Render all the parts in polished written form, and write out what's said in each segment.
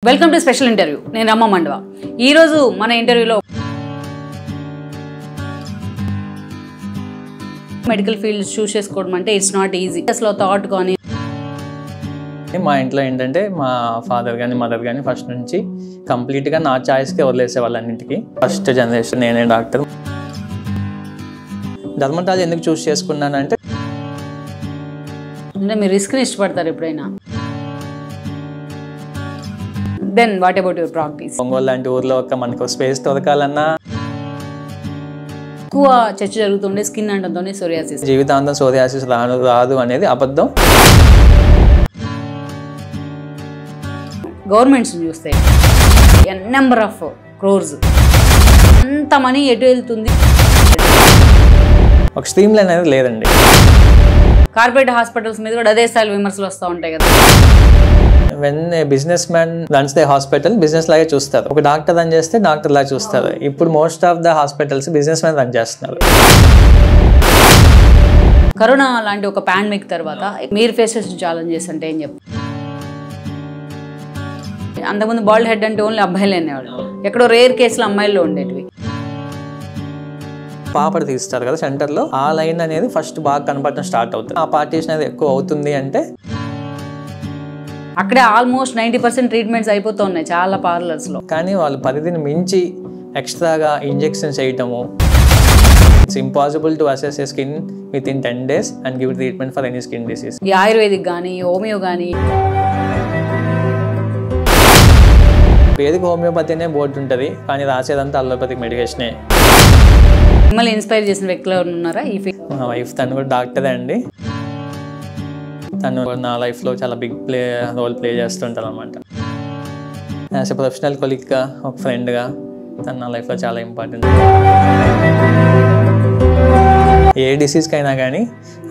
Welcome to special interview. నేను రమ్మ మండవ. ఈరోజు మన ఇంటర్వ్యూలో మెడికల్ ఫీల్డ్ చూస్ చేసుకోవడం అంటే ఇట్స్ నాట్ ఈజీ. అసలు థాట్ కానీ మా ఇంట్లో ఏంటంటే మా ఫాదర్ కానీ మదర్ కానీ ఫస్ట్ నుంచి కంప్లీట్గా నా చాయిస్కే వదిలేసే వాళ్ళన్నింటికి. ఫస్ట్ జనరేషన్ నేనే డాక్టర్. డర్మటాలజీ ఎందుకు చూస్ చేసుకున్నానంటే మీరు రిస్క్ని ఇష్టపడతారు ఎప్పుడైనా? Then what about your practice? Ongole లాంటి ఊర్లో మనకు స్పేస్ దొరకాలన్నా ఎక్కువ చర్చ జరుగుతుండే స్కిన్ అంటతోనే సోరియాసిస్. జీవితాంతం సోరియాసిస్ రాదు అనేది అబద్ధం. గవర్నమెంట్స్ చూస్తే నెంబర్ ఆఫ్ క్రోర్స్, అంత మనీ ఎటు వెళ్తుంది? ఒక స్ట్రీమ్ లైన్ అనేది లేదండి. కార్పొరేట్ హాస్పిటల్స్ మీద కూడా అదే స్థాయిలో విమర్శలు వస్తూ ఉంటాయి కదా. When a business man runs the hospital business లాగే చూస్తారు. ఒక డాక్టర్ రన్ చేస్తే డాక్టర్ లాగా చూస్తారు. ఇప్పుడు most of the hospitals business man run చేస్తున్నారు. కరోనా లాంటి ఒక పాండమిక్ తర్వాత మీరు ఫేస్ చేసిన ఛాలెంజెస్ అంటే ఏం చెప్పు? అంతకుముందు బాల్డ్ హెడ్ అంటే ఓన్లీ అబ్బాయిలు అనేవాళ్ళు, ఎక్కడో రేర్ కేసులు అమ్మాయిల్లో ఉండేటివి. పాపడ తీస్తారు కదా సెంటర్లో, ఆ లైన్ అనేది ఫస్ట్ బాగా కనపడటం స్టార్ట్ అవుతుంది. ఆ పార్టీషన్ అనేది ఎక్కువ అవుతుంది అంటే అక్కడే ఆల్మోస్ట్ 90% ట్రీట్మెంట్స్ అయిపోతున్నాయి చాలా పార్లర్స్లో. కానీ వాళ్ళు పరిధిని మించి ఎక్స్ట్రాగా ఇంజెక్షన్స్ వేయటము. It's impossible to assess a skin within 10 days and give treatment for any skin disease. ఈ ఆయుర్వేదిక్ కానీ హోమియో కానీ, పేరుకి హోమియోపతి అనే బోర్డు ఉంటుంది కానీ రాసేదంతా అలోపతిక్ మెడికేషనే. మిమ్మల్ని ఇన్స్పైర్ చేసిన వ్యక్తులు ఎవరు ఉన్నారా? ఈ మా వైఫ్ తను కూడా డాక్టరే అండి. తను నా లైఫ్లో చాలా బిగ్ రోల్ ప్లే చేస్తుంటారు అనమాట. యాజ్ ఎ ప్రొఫెషనల్ కొలీగ్గా, ఒక ఫ్రెండ్గా తను నా లైఫ్లో చాలా ఇంపార్టెంట్. ఏ డిసీజ్కి అయినా కానీ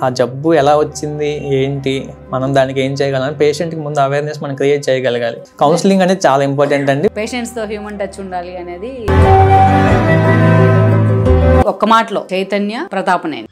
ఆ జబ్బు ఎలా వచ్చింది ఏంటి, మనం దానికి ఏం చేయగలం, పేషెంట్కి ముందు అవేర్నెస్ మనం క్రియేట్ చేయగలగాలి. కౌన్సిలింగ్ అనేది చాలా ఇంపార్టెంట్ అండి. పేషెంట్స్తో హ్యూమన్ టచ్ ఉండాలి అనేది ఒక్క మాటలో చైతన్య ప్రతాపనేని.